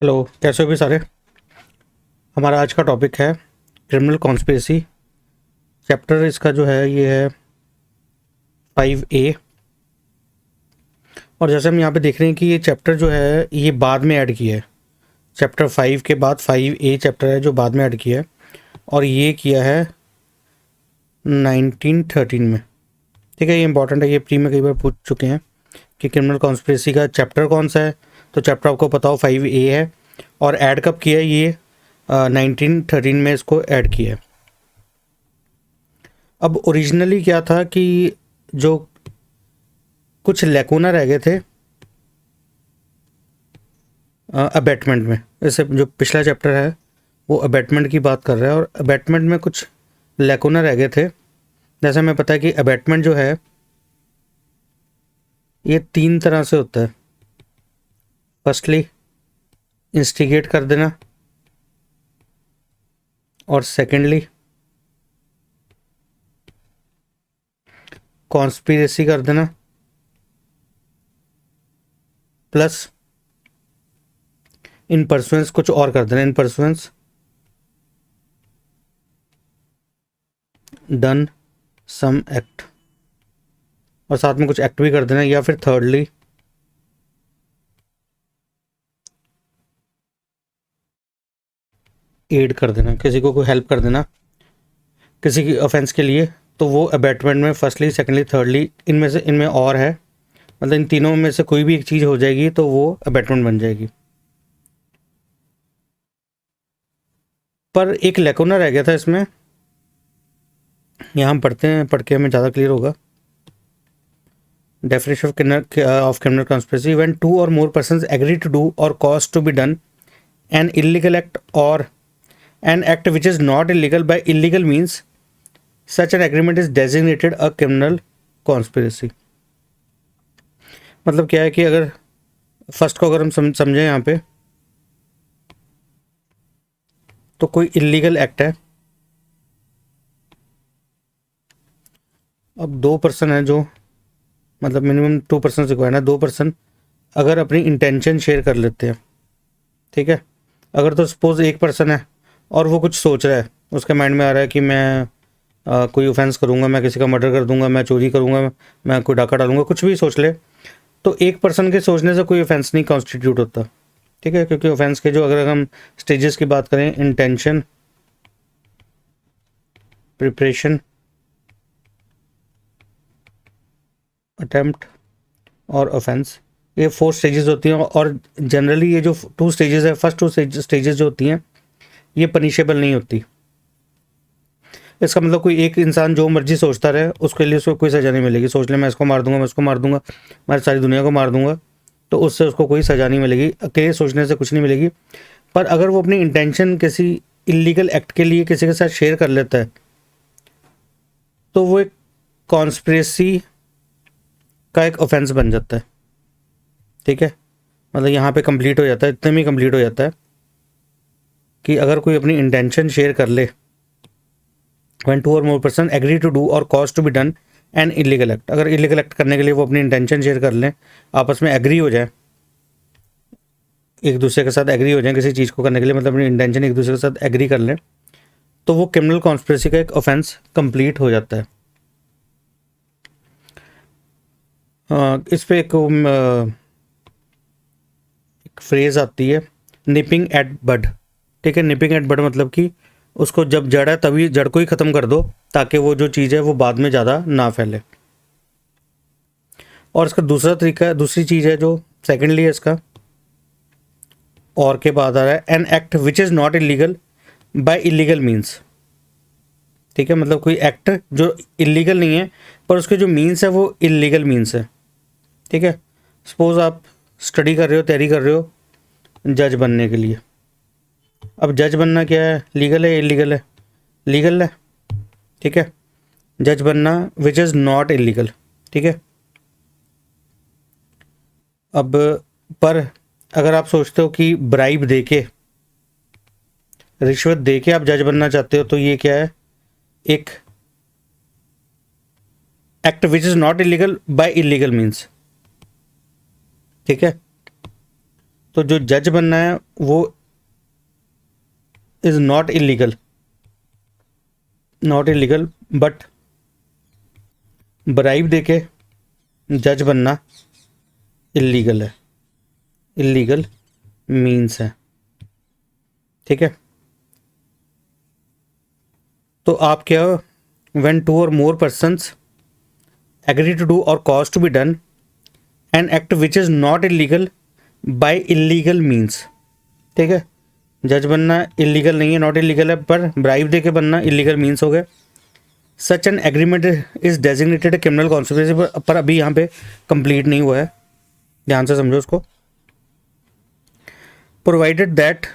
Hello, कैसे हो भी सारे। हमारा आज का टॉपिक है क्रिमिनल कॉन्स्पिरेसी। चैप्टर इसका जो है ये है 5A। और जैसे हम यहाँ पे देख रहे हैं कि ये चैप्टर जो है ये बाद में ऐड किया है। चैप्टर 5 के बाद 5A चैप्टर है जो बाद में ऐड किया है, और ये किया है 1913 में। ठीक है, ये इंपॉर्टेंट है, ये प्री में कई बार पूछ चुके हैं कि क्रिमिनल कॉन्स्पिरेसी का चैप्टर कौन सा है। तो चैप्टर आपको पता हो 5A है, और ऐड कब किया है ये 1913 में इसको ऐड किया है। अब ओरिजिनली क्या था कि जो कुछ लैकुना रह गए थे अबैटमेंट में, जैसे जो पिछला चैप्टर है वो अबैटमेंट की बात कर रहा है, और अबैटमेंट में कुछ लैकुना रह गए थे। जैसे हमें पता है कि अबैटमेंट जो है ये 3 तरह से होता है। फर्स्टली इंस्टिगेट कर देना, और सेकेंडली कॉन्स्पिरेसी कर देना, प्लस इन परसुएंस कुछ और कर देना, in pursuance done some act, और साथ में कुछ एक्ट भी कर देना, या फिर थर्डली एड कर देना, किसी को कोई हेल्प कर देना किसी की ऑफेंस के लिए। तो वो अबैटमेंट में फर्स्टली सेकेंडली थर्डली इनमें और है, मतलब इन तीनों में से कोई भी एक चीज़ हो जाएगी तो वो अबैटमेंट बन जाएगी। पर एक लेकोना रह गया था इसमें, यहाँ हम पढ़ते हैं, पढ़ के हमें ज़्यादा क्लियर होगा। Definition of criminal conspiracy: when two or more persons agree to do or cause to be done an illegal act or an act which is not illegal by illegal means, such an agreement is designated a criminal conspiracy. मतलब क्या है कि अगर first को अगर हम समझें यहाँ पे, तो कोई इलीगल एक्ट है। अब 2 पर्सन है, जो मतलब मिनिमम 2 पर्सन रिक्वायर्ड है। 2 पर्सन अगर अपनी इंटेंशन शेयर कर लेते हैं, ठीक है। अगर तो सपोज एक पर्सन है और वो कुछ सोच रहा है, उसके माइंड में आ रहा है कि मैं कोई ऑफेंस करूँगा, मैं किसी का मर्डर कर दूंगा, मैं चोरी करूँगा, मैं कोई डाका डालूंगा, कुछ भी सोच ले, तो एक पर्सन के सोचने से कोई ऑफेंस नहीं कॉन्स्टिट्यूट होता। ठीक है, क्योंकि ऑफेंस के जो अगर हम स्टेजेस की बात करें, इंटेंशन, प्रिपरेशन, अटेम्प्ट और ऑफेंस, ये 4 स्टेजेस होती हैं। और जनरली ये जो 2 स्टेजेस है, फर्स्ट 2 स्टेजेस जो होती हैं ये पनिशेबल नहीं होती। इसका मतलब कोई एक इंसान जो मर्जी सोचता रहे, उसके लिए उसको कोई सज़ा नहीं मिलेगी। सोच ले मैं इसको मार दूंगा, मैं उसको मार दूंगा, मैं सारी दुनिया को मार दूंगा, तो उससे उसको कोई सज़ा नहीं मिलेगी, अकेले सोचने से कुछ नहीं मिलेगी। पर अगर वो अपनी इंटेंशन किसी इलीगल एक्ट के लिए किसी के साथ शेयर कर लेता है, तो वो एक कॉन्स्पिरेसी का एक ऑफेंस बन जाता है। ठीक है, मतलब यहाँ पे कंप्लीट हो जाता है, इतने में कंप्लीट हो जाता है कि अगर कोई अपनी इंटेंशन शेयर कर ले, when two or more person agree to do or cause to be done an illegal act, अगर इलीगल एक्ट करने के लिए वो अपनी इंटेंशन शेयर कर लें, आपस में एग्री हो जाए, एक दूसरे के साथ एग्री हो जाए किसी चीज़ को करने के लिए, मतलब अपनी इंटेंशन एक दूसरे के साथ एग्री कर लें, तो वो क्रिमिनल कॉन्स्पिरेसी का एक ऑफेंस कंप्लीट हो जाता है। इस पे एक फ्रेज आती है, निपिंग एट बड। ठीक है, निपिंग एट बड मतलब कि उसको जब जड़ है तभी जड़ को ही ख़त्म कर दो, ताकि वो जो चीज़ है वो बाद में ज़्यादा ना फैले। और इसका दूसरा तरीका, दूसरी चीज़ है जो सेकेंडली है इसका, और के बाद आ रहा है an act which is not illegal by illegal means. ठीक है, मतलब कोई एक्ट जो इलीगल नहीं है पर उसके जो मीन्स है वो इलीगल मीन्स है। ठीक है, सपोज आप स्टडी कर रहे हो, तैयारी कर रहे हो जज बनने के लिए। अब जज बनना क्या है, लीगल है इलीगल है? लीगल है। ठीक है, जज बनना विच इज़ नॉट इलीगल। ठीक है, अब पर अगर आप सोचते हो कि ब्राइब दे के, रिश्वत दे के आप जज बनना चाहते हो, तो ये क्या है, एक act which is not illegal by illegal means. ठीक है, तो जो जज बनना है वो is not illegal, but bribe देके जज बनना इलीगल है, इलीगल मीन्स है। ठीक है, तो आप क्या, when two or more persons agree to do or cause to be done an act which is not illegal by illegal means. ठीक है, जज बनना इलीगल नहीं है, नॉट इलीगल है, पर ब्राइब दे के बनना इलीगल मीन्स हो गया। सच an agreement is designated A criminal conspiracy, पर अभी यहाँ पे कंप्लीट नहीं हुआ है, ध्यान से समझो उसको। Provided that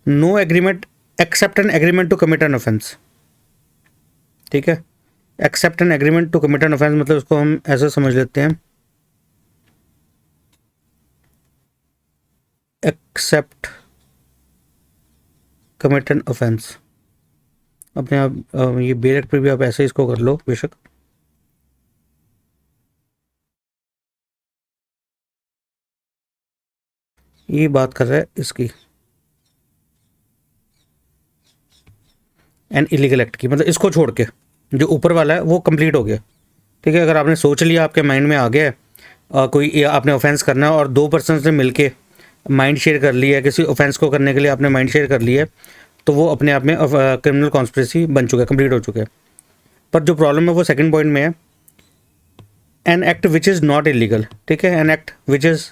no agreement except an agreement to commit an offence. ठीक है, except an agreement to commit an offence मतलब उसको हम ऐसे समझ लेते हैं, एक्सेप्ट कमिट एन ऑफेंस। अपने आप ये बेरक पे भी आप ऐसे इसको कर लो बेशक। ये बात कर रहा है इसकी, एन इलीगल एक्ट की, मतलब इसको छोड़ के जो ऊपर वाला है वो कंप्लीट हो गया। ठीक है, अगर आपने सोच लिया, आपके माइंड में आ गया है कोई आपने ऑफेंस करना है और दो पर्सन ने मिलके माइंड शेयर कर लिया है, किसी ऑफेंस को करने के लिए आपने माइंड शेयर कर लिया है, तो वो अपने आप में क्रिमिनल कॉन्स्पिरेसी बन चुका है, कंप्लीट हो चुका है। पर जो प्रॉब्लम है वो सेकंड पॉइंट में है, an act which is not illegal. ठीक है, an act which is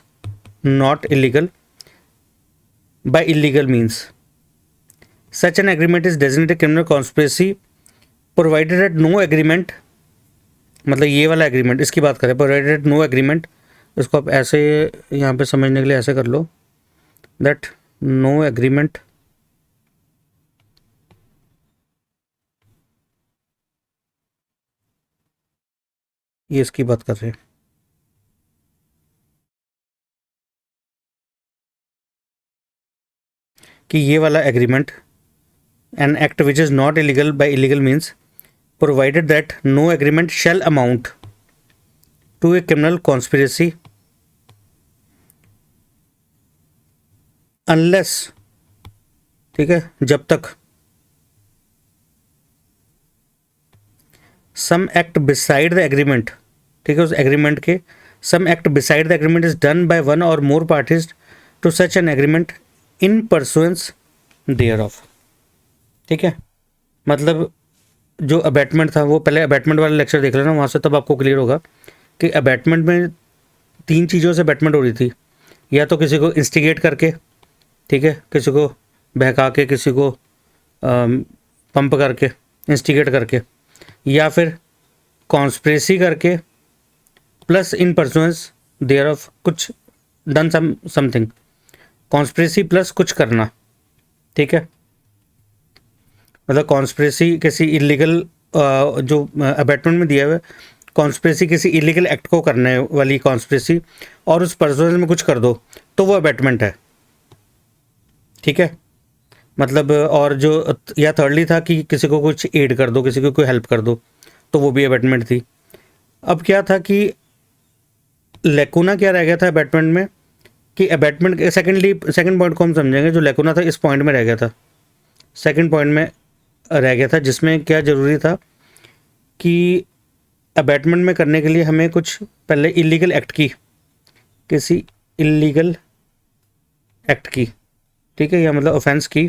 not illegal by illegal means such an agreement is designated criminal conspiracy provided at no agreement, मतलब ये वाला एग्रीमेंट इसकी बात करें, प्रोवाइडेड नो एग्रीमेंट, इसको आप ऐसे यहाँ पे समझने के लिए ऐसे कर लो, दैट नो एग्रीमेंट ये इसकी बात कर रहे हैं कि ये वाला agreement, an act which is not illegal by illegal means provided that no agreement shall amount to a criminal conspiracy unless, ठीक है, जब तक some act beside the agreement, ठीक है, उस एग्रीमेंट के some act beside the agreement is done by one or more parties to such an agreement in pursuance thereof. ठीक है, मतलब जो अबैटमेंट था वो पहले अबैटमेंट वाला लेक्चर देख लेना, वहाँ से तब आपको क्लियर होगा कि अबैटमेंट में तीन चीज़ों से अबैटमेंट हो रही थी, या तो किसी को इंस्टिगेट करके, ठीक है, किसी को बहका के, किसी को पंप करके, इंस्टिगेट करके, या फिर कॉन्स्पिरेसी करके plus in pursuance thereof कुछ डन समथिंग, कॉन्स्पिरेसी प्लस कुछ करना। ठीक है, मतलब कॉन्स्पिरेसी किसी इलीगल जो अबैटमेंट में दिया हुआ है, कॉन्स्पिरेसी किसी इलीगल एक्ट को करने वाली कॉन्स्पिरेसी, और उस परसुएंस में कुछ कर दो तो वो अबैटमेंट है। ठीक है, मतलब और जो या थर्डली था कि किसी को कुछ एड कर दो, किसी को कोई हेल्प कर दो, तो वो भी अबैटमेंट थी। अब क्या था कि लेकुना क्या रह गया था अबैटमेंट में, कि अबैटमेंट सेकंड पॉइंट को हम समझेंगे, जो लेकुना था इस पॉइंट में रह गया था, सेकंड पॉइंट में रह गया था, जिसमें क्या ज़रूरी था कि अबैटमेंट में करने के लिए हमें कुछ पहले इलीगल एक्ट की, किसी इलीगल एक्ट की, ठीक है, या मतलब ऑफेंस की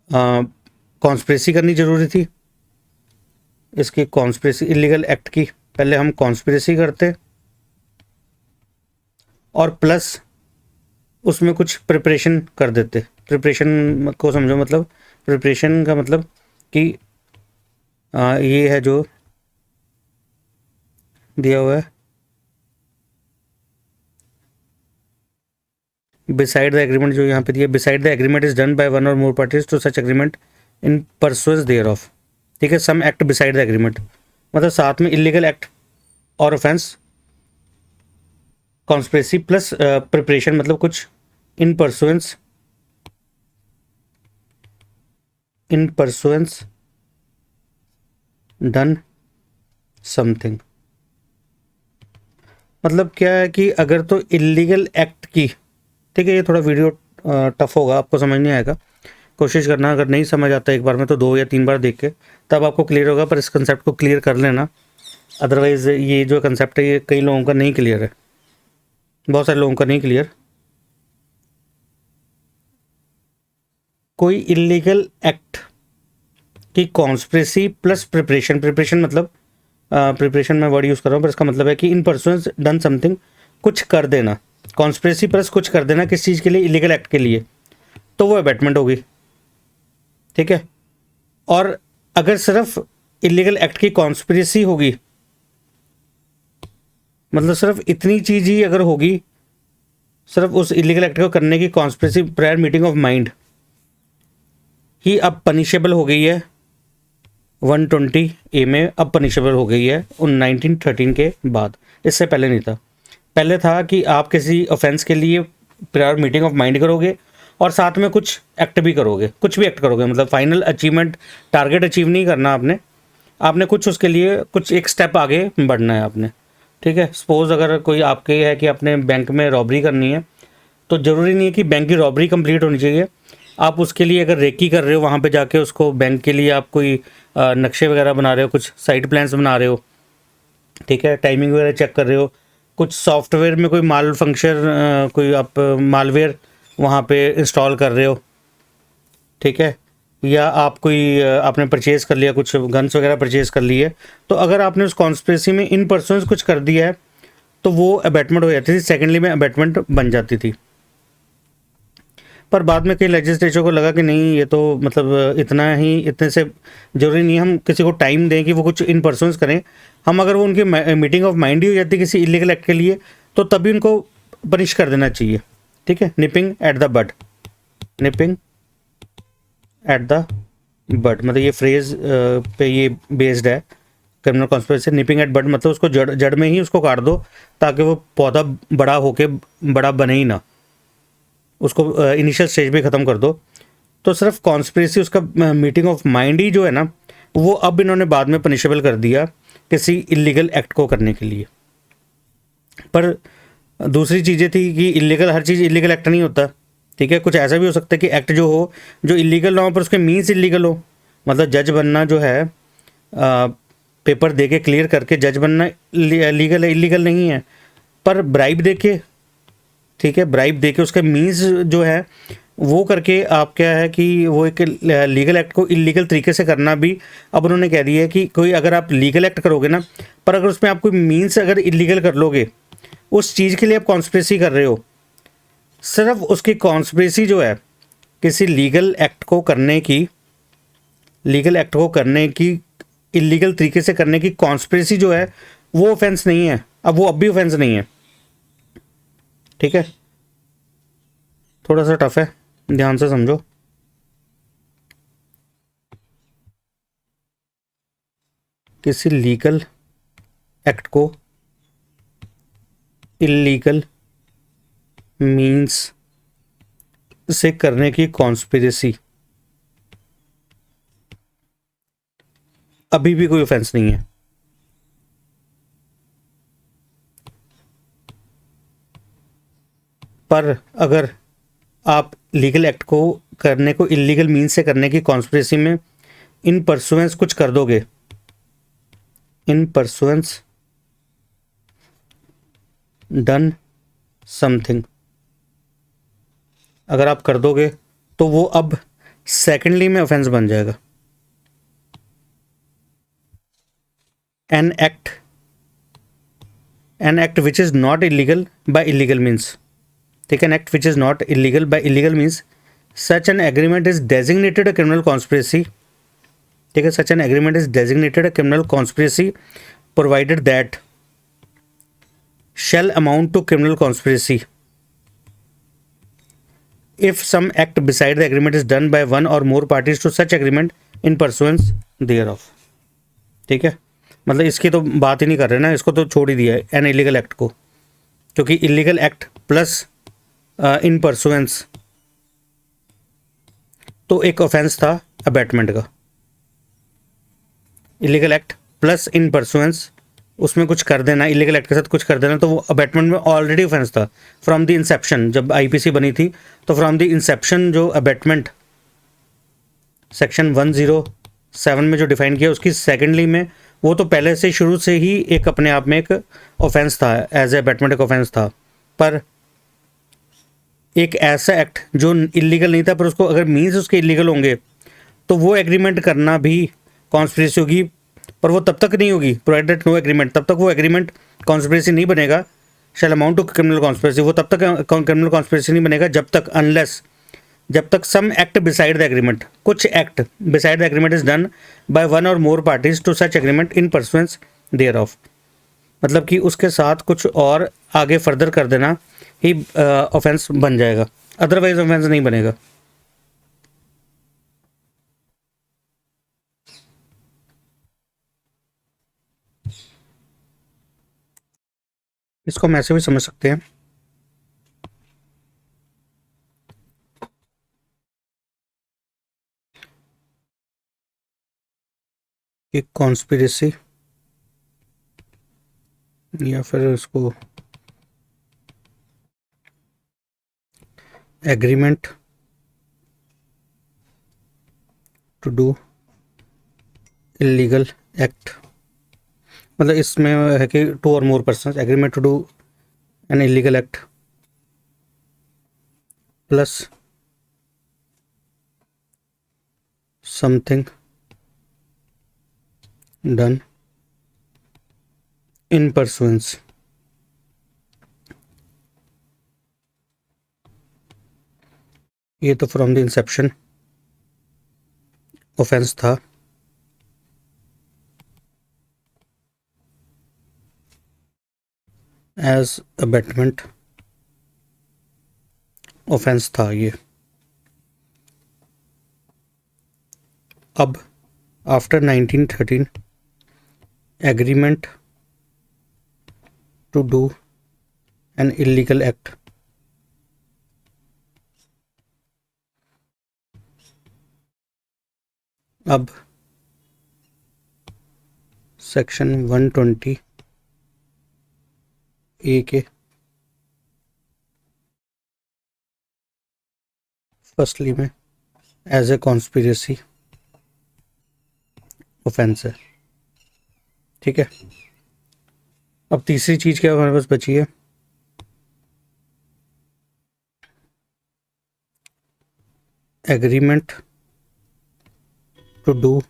कॉन्स्पिरेसी करनी ज़रूरी थी। इसकी कॉन्स्पिरेसी इलीगल एक्ट की पहले हम कॉन्स्पिरेसी करते और प्लस उसमें कुछ प्रिपरेशन कर देते। प्रिपरेशन को समझो, मतलब प्रिपरेशन का मतलब कि ये है जो दिया हुआ है, बिसाइड द एग्रीमेंट, जो यहाँ पे दिया, beside the agreement is done by one or more parties to such agreement in pursuance thereof. ठीक है, some act beside the agreement मतलब साथ में इलीगल एक्ट और ऑफेंस, कॉन्स्पिरेसी प्लस प्रिपरेशन मतलब कुछ इन परसुएंस डन समथिंग। मतलब क्या है कि अगर तो इलीगल एक्ट की, ठीक है, ये थोड़ा वीडियो टफ होगा, आपको समझ नहीं आएगा, कोशिश करना, अगर नहीं समझ आता एक बार में तो 2 या 3 बार देख के तब आपको क्लियर होगा, पर इस कंसेप्ट को क्लियर कर लेना, अदरवाइज़ ये जो कंसेप्ट है ये कई लोगों का नहीं क्लियर है, बहुत सारे लोगों का नहीं क्लियर। कोई इलीगल एक्ट की कॉन्स्पिरेसी प्लस प्रिपरेशन, प्रिपरेशन मतलब प्रिपरेशन मैं वर्ड यूज़ कर रहा हूँ, पर इसका मतलब है कि इन पर्सन्स डन समथिंग, कुछ कर देना, कॉन्स्पिरेसी प्लस कुछ कर देना किस चीज़ के लिए, इलीगल एक्ट के लिए, तो वो अबैटमेंट होगी, ठीक है। और अगर सिर्फ इलीगल एक्ट की कॉन्स्पिरेसी होगी, मतलब सिर्फ इतनी चीज़ ही अगर होगी, सिर्फ उस इलीगल एक्ट को करने की conspiracy, prior meeting of mind ही अब पनिशेबल हो गई है 120A में, अब पनिशेबल हो गई है उन 1913 के बाद, इससे पहले नहीं था। पहले था कि आप किसी ऑफेंस के लिए प्रायर मीटिंग ऑफ माइंड करोगे और साथ में कुछ एक्ट भी करोगे, कुछ भी एक्ट करोगे, मतलब फाइनल अचीवमेंट, टारगेट अचीव नहीं करना आपने, आपने कुछ उसके लिए कुछ एक स्टेप आगे बढ़ना है आपने, ठीक है। सपोज अगर कोई आपके है कि आपने बैंक में रॉबरी करनी है, तो ज़रूरी नहीं है कि बैंक की रॉबरी कंप्लीट होनी चाहिए, आप उसके लिए अगर रेकी कर रहे हो, वहाँ पे जाके उसको बैंक के लिए आप कोई नक्शे वगैरह बना रहे हो, कुछ साइट प्लान्स बना रहे हो, ठीक है, टाइमिंग वगैरह चेक कर रहे हो, कुछ सॉफ्टवेयर में कोई माल फंक्शन, कोई आप मालवेयर वहाँ पे इंस्टॉल कर रहे हो, ठीक है, या आप कोई आपने परचेज़ कर लिया, कुछ गन्स वगैरह परचेज़ कर ली है, तो अगर आपने उस कॉन्स्पिरेसी में इन पर्सन्स कुछ कर दिया है तो वो अबैटमेंट हो जाती थी, सेकेंडली में अबैटमेंट बन जाती थी। पर बाद में कई लेजिस्लेचर को लगा कि नहीं, ये तो मतलब इतना ही, इतने से ज़रूरी नहीं, हम किसी को टाइम दें कि वो कुछ इन पर्सन्स करें, हम अगर वो उनकी मीटिंग ऑफ माइंड ही हो जाती किसी इलीगल एक्ट के लिए, तो तभी उनको पनिश कर देना चाहिए, ठीक है। Nipping at the bud, nipping at the bud, मतलब ये फ्रेज पे ये बेस्ड है criminal conspiracy. Nipping at bud मतलब उसको जड़ जड़ में ही उसको काट दो, ताकि वो पौधा बड़ा होके बड़ा बने ही ना, उसको इनिशियल स्टेज पे ख़त्म कर दो। तो सिर्फ कॉन्स्पिरेसी, उसका मीटिंग ऑफ माइंड ही जो है ना, वो अब इन्होंने बाद में पनिशेबल कर दिया किसी इलीगल एक्ट को करने के लिए। पर दूसरी चीज़ें थी कि इलीगल, हर चीज़ इलीगल एक्ट नहीं होता, ठीक है, कुछ ऐसा भी हो सकता है कि एक्ट जो हो जो इलीगल ना हो पर उसके मीन्स इलीगल हो, मतलब जज बनना जो है, पेपर दे के क्लियर करके जज बनना लीगल है, इलीगल नहीं है, पर ब्राइब दे के, ठीक है, ब्राइब दे के उसके मीन्स जो है वो करके आप क्या है कि वो एक लीगल एक्ट को इलीगल तरीके से करना भी अब उन्होंने कह दिया है कि कोई अगर आप लीगल एक्ट करोगे ना, पर अगर उसमें आप कोई मीन्स अगर इलीगल कर लोगे, उस चीज़ के लिए आप कॉन्स्पिरेसी कर रहे हो, सिर्फ उसकी कॉन्स्पिरेसी जो है किसी लीगल एक्ट को करने की, लीगल एक्ट को करने की इलीगल तरीके से करने की कॉन्स्पिरेसी जो है वो ऑफेंस नहीं है, अब भी ऑफेंस नहीं है, ठीक है। थोड़ा सा टफ है, ध्यान से समझो। किसी लीगल एक्ट को इलीगल मीन्स से करने की कॉन्स्पिरेसी अभी भी कोई ऑफेंस नहीं है, पर अगर आप लीगल एक्ट को करने को इलीगल मीन्स से करने की कॉन्स्पिरेसी में इन परसुएंस कुछ कर दोगे, इन परसुएंस डन समथिंग, अगर आप कर दोगे तो वो अब सेकेंडली में ऑफेंस बन जाएगा। An act which is not illegal by illegal means, ठीक है, an act which is not illegal by illegal means such an agreement is designated a criminal conspiracy, ठीक है, such an agreement is designated a criminal conspiracy provided that shall amount to criminal conspiracy if some act beside the agreement is done by one or more parties to such agreement in pursuance thereof, ठीक है। मतलब इसकी तो बात ही नहीं कर रहे ना, इसको तो छोड़ ही दिया है एन इलीगल एक्ट को, क्योंकि illegal act plus in pursuance तो एक ऑफेंस था अबैटमेंट का, illegal act plus in pursuance उसमें कुछ कर देना, इलीगल एक्ट के साथ कुछ कर देना, तो वो अबेटमेंट में ऑलरेडी ऑफेंस था फ्रॉम द इंसेप्शन। जब आईपीसी बनी थी तो फ्रॉम द इंसेप्शन जो अबेटमेंट सेक्शन 107 में जो डिफाइन किया उसकी सेकेंडली में, वो तो पहले से शुरू से ही एक अपने आप में एक ऑफेंस था, एज ए अबेटमेंट एक ऑफेंस था। पर एक ऐसा एक्ट जो इलीगल नहीं था, पर उसको अगर मीन्स उसके इलीगल होंगे तो वो एग्रीमेंट करना भी कॉन्स्पिरेसी होगी। पर वो तब तक नहीं होगी, प्रोवाइडेड नो एग्रीमेंट, तब तक वो एग्रीमेंट कॉन्स्पिरेसी नहीं बनेगा। शैल अमाउंट टू क्रिमिनल कॉन्स्पिरेसी, वो तब तक क्रिमिनल कॉन्स्पिरेसी नहीं बनेगा जब तक, अनलेस, जब तक some act beside the agreement, कुछ act beside the agreement is done by one or more parties to such agreement in pursuance thereof. मतलब कि उसके साथ कुछ और आगे फर्दर कर देना ही ऑफेंस बन जाएगा, अदरवाइज ऑफेंस नहीं बनेगा। इसको हम ऐसे भी समझ सकते हैं कि कॉन्स्पिरेसी, या फिर इसको agreement to do illegal act, मतलब इसमें है कि two or more person agreement to do an illegal act plus something done in pursuance. ये तो फ्रॉम द इंसेप्शन ऑफेंस था, एज अबेटमेंट ऑफेंस था ये। अब after 1913 agreement to do an illegal act, अब सेक्शन 120 ए के firstly में as a conspiracy offence है। ठीक है, अब तीसरी चीज क्या हमारे पास बची है, agreement to do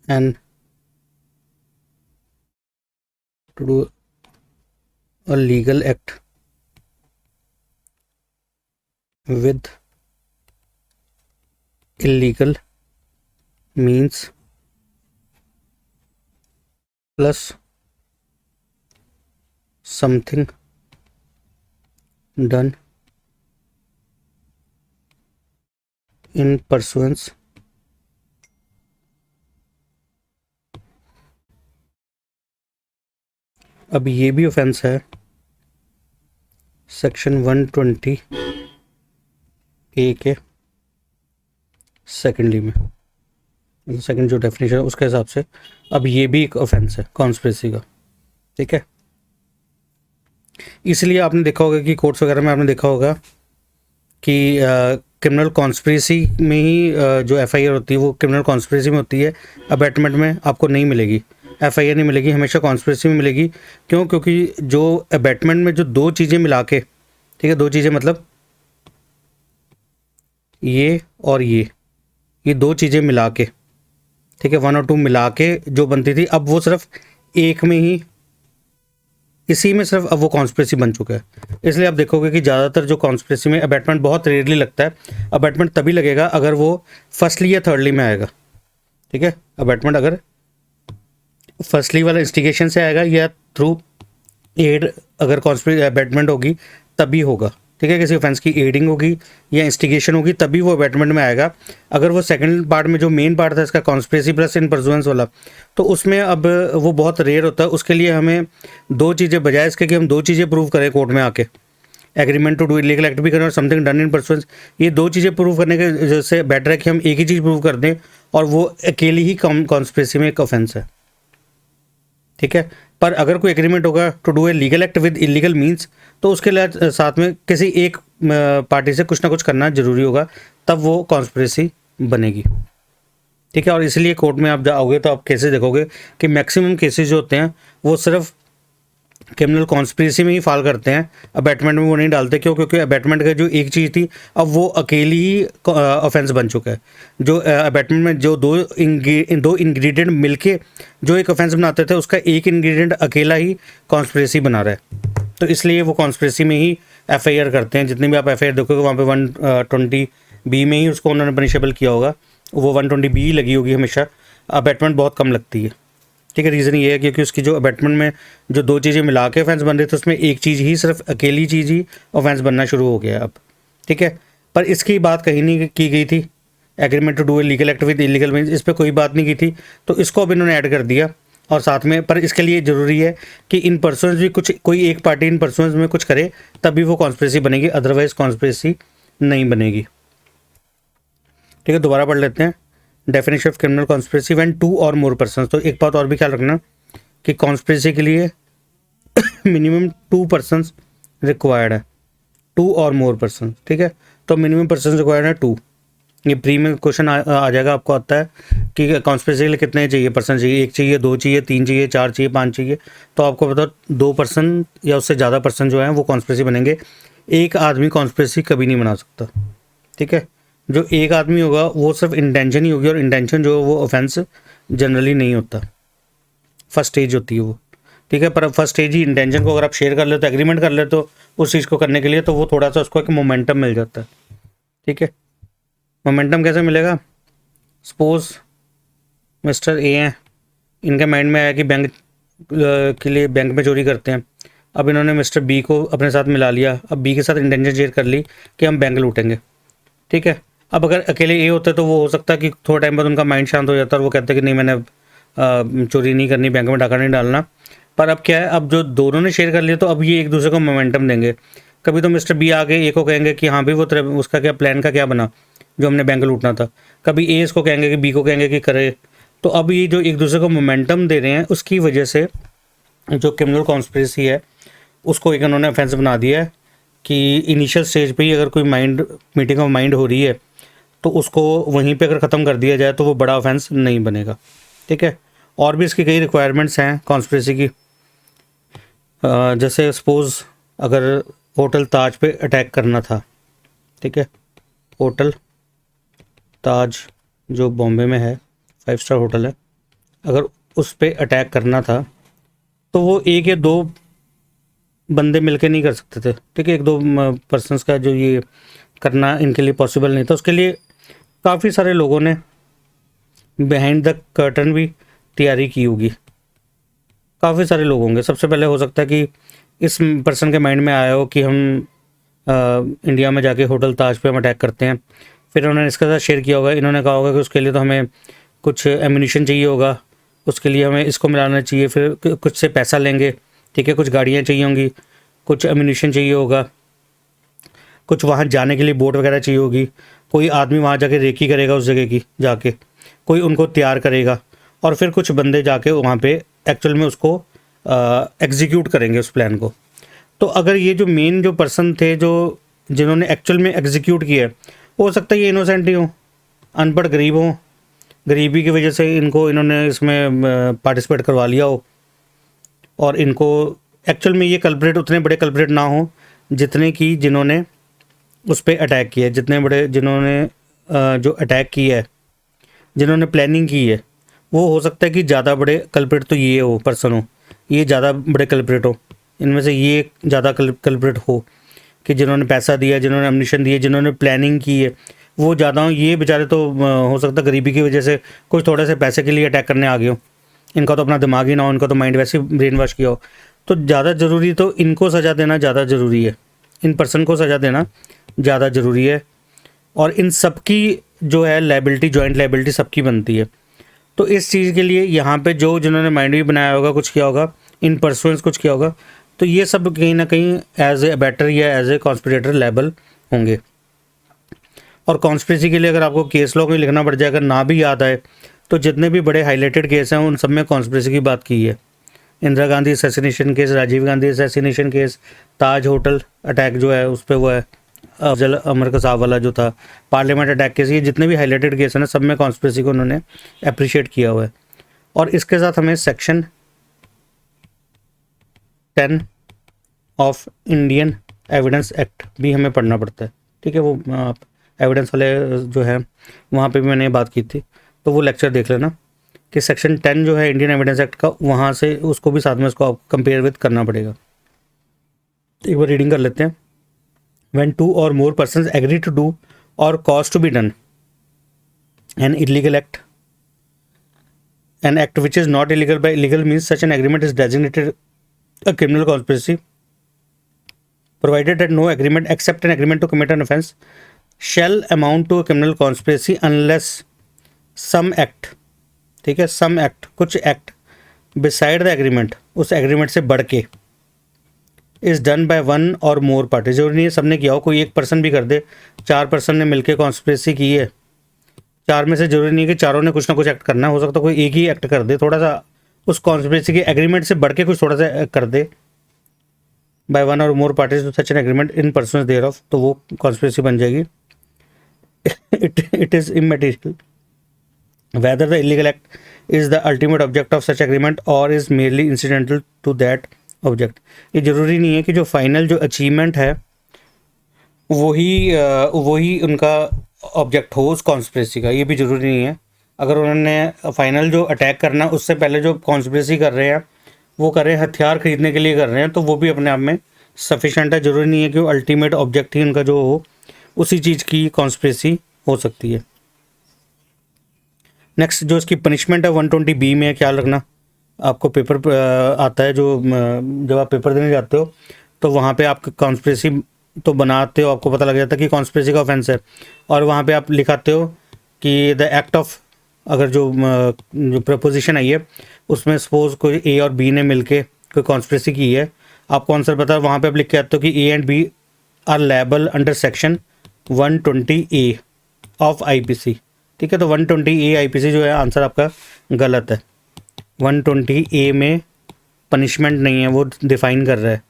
an to do a legal act with illegal means plus something done in pursuance अब ये भी ऑफेंस है सेक्शन 120 ए के सेकेंडली में, सेकंड जो डेफिनेशन है उसके हिसाब से अब ये भी एक ऑफेंस है कॉन्स्पिरेसी का। ठीक है, इसलिए आपने देखा होगा कि कोर्ट्स वगैरह में आपने देखा होगा कि क्रिमिनल कॉन्स्पिरेसी में ही जो एफआईआर होती है वो क्रिमिनल कॉन्स्पिरेसी में होती है, अबेटमेंट में आपको नहीं मिलेगी, एफआईआर नहीं मिलेगी, हमेशा कॉन्स्पिरेसी में मिलेगी। क्यों? क्योंकि जो अबेटमेंट में जो दो चीज़ें मिला के, ठीक है, दो चीज़ें मतलब ये और ये दो चीज़ें मिला के, ठीक है, 1 और 2 मिला के जो बनती थी, अब वो सिर्फ एक में ही, इसी में सिर्फ अब वो कॉन्स्पिरेसी बन चुका है। इसलिए आप देखोगे कि ज़्यादातर जो कॉन्स्पिरेसी में अबेटमेंट बहुत रेयरली लगता है। अबेटमेंट तभी लगेगा अगर वो फर्स्टली या थर्डली में आएगा। ठीक है, अबेटमेंट अगर फर्स्टली वाला इंस्टिगेशन से आएगा या थ्रू एड, अगर कॉन्स्पिरेसी अबेटमेंट होगी तभी होगा। ठीक है, किसी ऑफेंस की एडिंग होगी या इंस्टिगेशन होगी तभी वो अबेटमेंट में आएगा। अगर वो सेकंड पार्ट में जो मेन पार्ट था इसका कॉन्स्पिरेसी प्लस इन परसुएंस वाला, तो उसमें अब वो बहुत रेयर होता है। उसके लिए हमें दो चीज़ें, बजाय इसके कि हम दो चीज़ें प्रूव करें कोर्ट में आके, agreement to do illegal act भी करें और समथिंग डन इन परसुएंस, ये दो चीज़ें प्रूव करने के जैसे बेटर है कि हम एक ही चीज़ प्रूव कर दें और वो अकेली ही कॉन्स्पिरेसी में एक ऑफेंस है। ठीक है। पर अगर कोई एग्रीमेंट होगा to do a legal act with illegal means, तो उसके लिए साथ में किसी एक पार्टी से कुछ ना कुछ करना जरूरी होगा, तब वो कॉन्स्पिरेसी बनेगी। ठीक है। और इसलिए कोर्ट में आप जाओगे तो आप केसेस देखोगे कि मैक्सिमम केसेस जो होते हैं वो सिर्फ क्रिमिनल कॉन्स्पिरेसी में ही फाल करते हैं, अबैटमेंट में वो नहीं डालते। क्यों? क्योंकि अबैटमेंट का जो एक चीज़ थी, अब वो अकेली ही ऑफेंस बन चुका है। जो अबैटमेंट में जो दो इंग्रेडिएंट मिलके जो एक ऑफेंस बनाते थे, उसका एक इंग्रेडिएंट अकेला ही कॉन्स्पिरेसी बना रहा है। तो इसलिए वो कॉन्स्पिरेसी में ही एफआईआर करते हैं। जितनी भी आप एफआईआर देखोगे वहाँ पे 120B में ही उसको उन्होंने पनिशेबल किया होगा, वो 120B लगी होगी हमेशा। अबैटमेंट बहुत कम लगती है। ठीक है। रीज़न ये है क्योंकि उसकी जो अबैटमेंट में जो दो चीज़ें मिला के ऑफेंस बन रही थी, उसमें एक चीज़ ही, सिर्फ अकेली चीज़ ही ऑफेंस बनना शुरू हो गया अब। ठीक है। पर इसकी बात कहीं नहीं की गई थी, agreement to do a legal act with illegal means, इस पर कोई बात नहीं की थी। तो इसको अब इन्होंने ऐड कर दिया। और साथ में, पर इसके लिए ज़रूरी है कि इन पर्सनस भी कुछ, कोई एक पार्टी इन पर्सनस में कुछ करे तभी वो कॉन्स्पिरेसी बनेगी, अदरवाइज कॉन्स्पिरेसी नहीं बनेगी। ठीक है। दोबारा पढ़ लेते हैं। Definition of criminal conspiracy when 2 और मोर पर्सन। तो एक बात और भी ख्याल रखना कि कॉन्स्पिरेसी के लिए मिनिमम 2 पर्सनस रिक्वायर्ड है, 2 और मोर पर्सन। ठीक है। तो मिनिमम पर्सन रिक्वायर्ड है 2। ये प्री में क्वेश्चन आ जाएगा, आपको आता है कि कॉन्स्पिरेसी के लिए कितने चाहिए पर्सन चाहिए, 1 चाहिए, 2 चाहिए, 3 चाहिए, 4 चाहिए, 5 चाहिए। तो आपको बताओ 2 पर्सन या उससे ज़्यादा पर्सन जो है वो कॉन्स्पिरेसी बनेंगे। एक आदमी कॉन्स्पिरेसी कभी नहीं बना सकता। ठीक है। जो एक आदमी होगा वो सिर्फ इंटेंशन ही होगी, और इंटेंशन जो है वो ऑफेंस जनरली नहीं होता, फर्स्ट स्टेज होती है वो। ठीक है। पर फर्स्ट स्टेज ही इंटेंशन को अगर आप शेयर कर ले तो, एग्रीमेंट कर ले तो उस चीज़ को करने के लिए, तो वो थोड़ा सा उसको एक मोमेंटम मिल जाता है। ठीक है। मोमेंटम कैसे मिलेगा? सपोज मिस्टर ए हैं, इनके माइंड में आया कि बैंक के लिए बैंक में चोरी करते हैं। अब इन्होंने मिस्टर बी को अपने साथ मिला लिया। अब बी के साथ इंटेंशन शेयर कर ली कि हम बैंक लूटेंगे। ठीक है। अब अगर अकेले ए होते तो वो हो सकता है कि थोड़ा टाइम बाद उनका माइंड शांत हो जाता है और वो कहते हैं कि नहीं, मैंने चोरी नहीं करनी, बैंक में डाका नहीं डालना। पर अब क्या है, अब जो दोनों ने शेयर कर लिया तो अब ये एक दूसरे को मोमेंटम देंगे। कभी तो मिस्टर बी आगे ए को कहेंगे कि हाँ भाई वो उसका क्या प्लान का क्या बना जो हमने बैंक लूटना था। कभी ए इसको कहेंगे कि बी को कहेंगे कि करे। तो अब ये जो एक दूसरे को मोमेंटम दे रहे हैं, उसकी वजह से जो क्रिमिनल कॉन्स्पिरेसी है उसको एक उन्होंने ऑफेंस बना दिया है कि इनिशियल स्टेज पे ही अगर कोई मीटिंग ऑफ माइंड हो रही है तो उसको वहीं पे अगर ख़त्म कर दिया जाए तो वो बड़ा ऑफेंस नहीं बनेगा। ठीक है। और भी इसकी कई रिक्वायरमेंट्स हैं कॉन्स्पिरेसी की। जैसे सपोज़ अगर होटल ताज पे अटैक करना था। ठीक है। होटल ताज जो बॉम्बे में है, 5 स्टार होटल है, अगर उस पे अटैक करना था तो वो 1 या 2 बंदे मिलके नहीं कर सकते थे। ठीक है। 1-2 पर्सनस का जो ये करना इनके लिए पॉसिबल नहीं था। उसके लिए काफ़ी सारे लोगों ने बिहाइंड द कर्टन भी तैयारी की होगी। काफ़ी सारे लोग होंगे। सबसे पहले हो सकता है कि इस पर्सन के माइंड में आया हो कि हम इंडिया में जाके होटल ताज पे हम अटैक करते हैं। फिर उन्होंने इसके साथ शेयर किया होगा। इन्होंने कहा होगा कि उसके लिए तो हमें कुछ एम्यूनिशन चाहिए होगा, उसके लिए हमें इसको मिलाना चाहिए, फिर कुछ से पैसा लेंगे। ठीक है। कुछ गाड़ियाँ चाहिए होंगी, कुछ एम्यूनिशन चाहिए होगा, कुछ वहाँ जाने के लिए बोट वगैरह चाहिए होगी। कोई आदमी वहाँ जाके रेकी करेगा उस जगह की, जाके कोई उनको तैयार करेगा, और फिर कुछ बंदे जाके वहाँ पे एक्चुअल में उसको एग्जीक्यूट करेंगे उस प्लान को। तो अगर ये जो मेन जो पर्सन थे जो जिन्होंने एक्चुअल में एग्जीक्यूट किया है, हो सकता है ये इनोसेंट ही हो, अनपढ़ गरीब हो, गरीबी की वजह से इन्होंने इसमें पार्टिसिपेट करवा लिया हो, और इनको एक्चुअल में ये कल्प्रेट उतने बड़े कल्प्रेट ना हो जितने कि जिन्होंने उस पर अटैक किया है, जितने बड़े जिन्होंने जो अटैक किया है, जिन्होंने प्लानिंग की है, वो हो सकता है कि ज़्यादा बड़े कल्प्रेट तो ये हो, पर्सन हो, ये ज़्यादा बड़े कल्प्रेट हो, इनमें से ये ज़्यादा कल्प्रेट हो कि जिन्होंने पैसा दिया, जिन्होंने एम्यूनिशन दिए, जिन्होंने प्लानिंग की है, वो ज़्यादा हो। ये बेचारे तो हो सकता है गरीबी की वजह से कुछ थोड़े से पैसे के लिए अटैक करने आ गए हो। इनका तो अपना दिमाग ही ना हो, इनका तो माइंड वैसे ही ब्रेन वॉश किया हो। तो ज़्यादा ज़रूरी तो इनको सज़ा देना ज़्यादा ज़रूरी है, इन पर्सन को सज़ा देना ज़्यादा ज़रूरी है। और इन सब की जो है लायबिलिटी, जॉइंट लायबिलिटी सबकी बनती है। तो इस चीज़ के लिए यहाँ पे जो जिन्होंने माइंड भी बनाया होगा, कुछ किया होगा, इन पर्सन्स कुछ किया होगा, तो ये सब कहीं ना कहीं एज ए अबैटर या एज ए कॉन्स्पिरेटर लेबल होंगे। और कॉन्स्पिरेसी के लिए अगर आपको केस लॉ में लिखना पड़ जाए, अगर ना भी याद आए, तो जितने भी बड़े हाईलाइटेड केस हैं उन सब में कॉन्स्पिरेसी की बात की है। Indira Gandhi assassination case, Rajiv Gandhi assassination case, Taj hotel attack जो है उस पर वो है, अफजल अमर कसाब वाला जो था, पार्लियामेंट अटैक केस, ये जितने भी हाईलाइटेड केस हैं ना सब में कॉन्स्पिरेसी को उन्होंने अप्रिशिएट किया हुआ है। और इसके साथ हमें section 10 of Indian evidence act भी हमें पढ़ना पड़ता है। ठीक है, वो आप एविडेंस वाले जो है वहाँ पे भी मैंने बात की थी, तो वो लेक्चर देख लेना कि सेक्शन 10 जो है इंडियन एविडेंस एक्ट का, वहाँ से उसको भी साथ में उसको आप कंपेयर विद करना पड़ेगा। एक बार रीडिंग कर लेते हैं। When two or more persons agree to do or cause to be done an illegal act, an act which is not illegal by illegal means, such an agreement is designated a criminal conspiracy, provided that no agreement except an agreement to commit an offence shall amount to a criminal conspiracy unless some act, ठीक है, some act, कुछ act beside the agreement, उस agreement से बढ़ के is done by one or more party, जरूरी नहीं है सबने किया हो, कोई एक पर्सन भी कर दे, 4 पर्सन ने मिलकर कॉन्स्पिरेसी की है, 4 में से जरूरी नहीं है कि चारों ने कुछ ना कुछ एक्ट करना है, हो सकता है कोई एक ही एक्ट कर दे, थोड़ा सा उस कॉन्स्पिरेसी के एग्रीमेंट से बढ़ के कुछ थोड़ा सा कर दे, by one or more parties to such an agreement in pursuance thereof, तो वो कॉन्स्पिरेसी बन जाएगी। It is immaterial whether the illegal act is the ultimate object of such agreement or is merely incidental to that object। ये जरूरी नहीं है कि जो फाइनल जो अचीवमेंट है वही उनका ऑब्जेक्ट हो उस कॉन्स्पिरेसी का, ये भी ज़रूरी नहीं है। अगर उन्होंने फाइनल जो अटैक करना उससे पहले जो कॉन्स्पिरेसी कर रहे हैं वो कर रहे हैं हथियार खरीदने के लिए कर रहे हैं, तो वो भी अपने आप में सफिशेंट है। ज़रूरी नहीं है कि वो अल्टीमेट ऑब्जेक्ट ही उनका जो हो उसी चीज़ की कॉन्स्पिरेसी हो सकती है। नेक्स्ट जो इसकी पनिशमेंट है 120B में, ख्याल रखना आपको पेपर आता है, जो जब आप पेपर देने जाते हो तो वहाँ पे आप कॉन्स्पिरेसी तो बनाते हो, आपको पता लग जाता है कि कॉन्स्पिरेसी का ऑफेंस है, और वहाँ पे आप लिखाते हो कि द एक्ट ऑफ, अगर जो प्रपोजिशन आई है उसमें सपोज कोई ए और बी ने मिलके कोई कॉन्स्पिरेसी की है, आपको आंसर पता है, वहाँ पे आप लिख के आते हो कि A and B are liable under section 120A of IPC। ठीक है, तो 120A IPC जो है आंसर आपका गलत है। 120A में पनिशमेंट नहीं है, वो डिफाइन कर रहा है,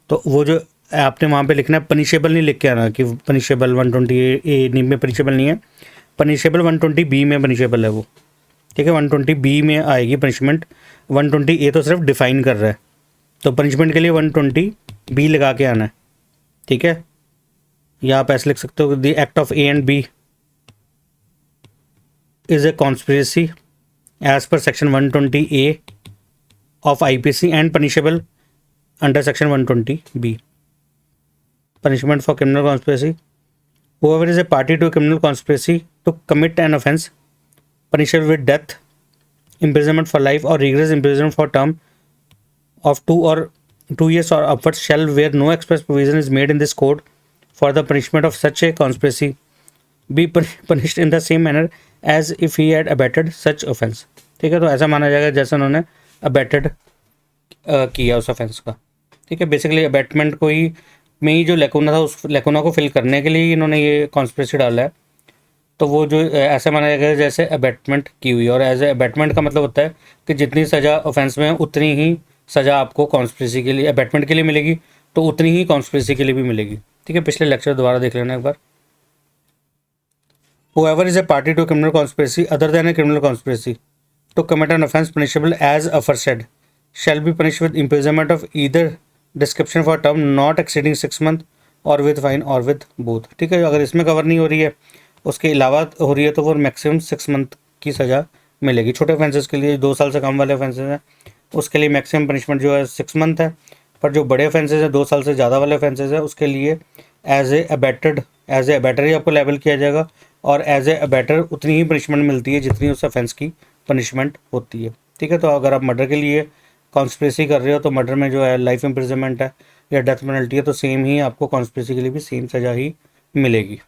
तो वो जो आपने वहाँ पे लिखना है पनिशेबल नहीं लिख के आना कि पनिशेबल 120A में पनिशेबल नहीं है, पनिशेबल 120B में पनिशेबल है वो। ठीक है, 120B में आएगी पनिशमेंट, 120A तो सिर्फ डिफाइन कर रहा है, तो पनिशमेंट के लिए 120B लगा के आना है। ठीक है, या आप ऐसे लिख सकते हो the act of A and B is a conspiracy as per section 120A of IPC and punishable under section 120B। Punishment for criminal conspiracy: whoever is a party to a criminal conspiracy to commit an offence punishable with death, imprisonment for life or rigorous imprisonment for term of 2 years or upwards shall, where no express provision is made in this code for the punishment of such a conspiracy, be punished in the same manner as if he had abetted such offense। ठीक है, तो ऐसा माना जाएगा जैसे उन्होंने abetted किया उस ऑफेंस का। ठीक है, बेसिकली अबेटमेंट को ही में ही जो लेकुना था उस लेकुना को फिल करने के लिए इन्होंने ये कॉन्स्पिरेसी डाला है, तो वो जो ऐसा माना जाएगा जैसे अबेटमेंट की हुई। और एज ए अबेटमेंट का मतलब होता है कि जितनी सज़ा ऑफेंस में उतनी ही सज़ा आपको कॉन्स्पिरेसी के लिए, अबेटमेंट के लिए मिलेगी, तो उतनी ही कॉन्स्पिरेसी के लिए भी मिलेगी। ठीक है, पिछले लेक्चर दोबारा देख लेना एक बार। Whoever is a party to a criminal conspiracy other than a criminal conspiracy to commit an offence punishable as aforesaid shall be punished with imprisonment of either description for a term not exceeding 6 months or with fine or with both। ठीक है, अगर इसमें cover नहीं हो रही है उसके अलावा हो रही है तो वो मैक्सिमम 6 मंथ की सज़ा मिलेगी। छोटे ऑफेंसेस के लिए 2 साल से कम वाले ऑफेंसेस हैं उसके लिए मैक्सिमम पनिशमेंट जो है 6 मंथ है, पर जो बड़े ऑफेंसेस हैं 2 साल से ज़्यादा वाले ऑफेंसेस हैं उसके लिए एज ए अबेटर ही आपको लेबल किया जाएगा, और एज ए अबेटर उतनी ही पनिशमेंट मिलती है जितनी उस ऑफेंस की पनिशमेंट होती है। ठीक है, तो अगर आप मर्डर के लिए कॉन्स्पिरेसी कर रहे हो तो मर्डर में जो है लाइफ इम्प्रिजनमेंट है या डेथ पेनल्टी है, तो सेम ही आपको कॉन्स्पिरेसी के लिए भी सेम सज़ा ही मिलेगी।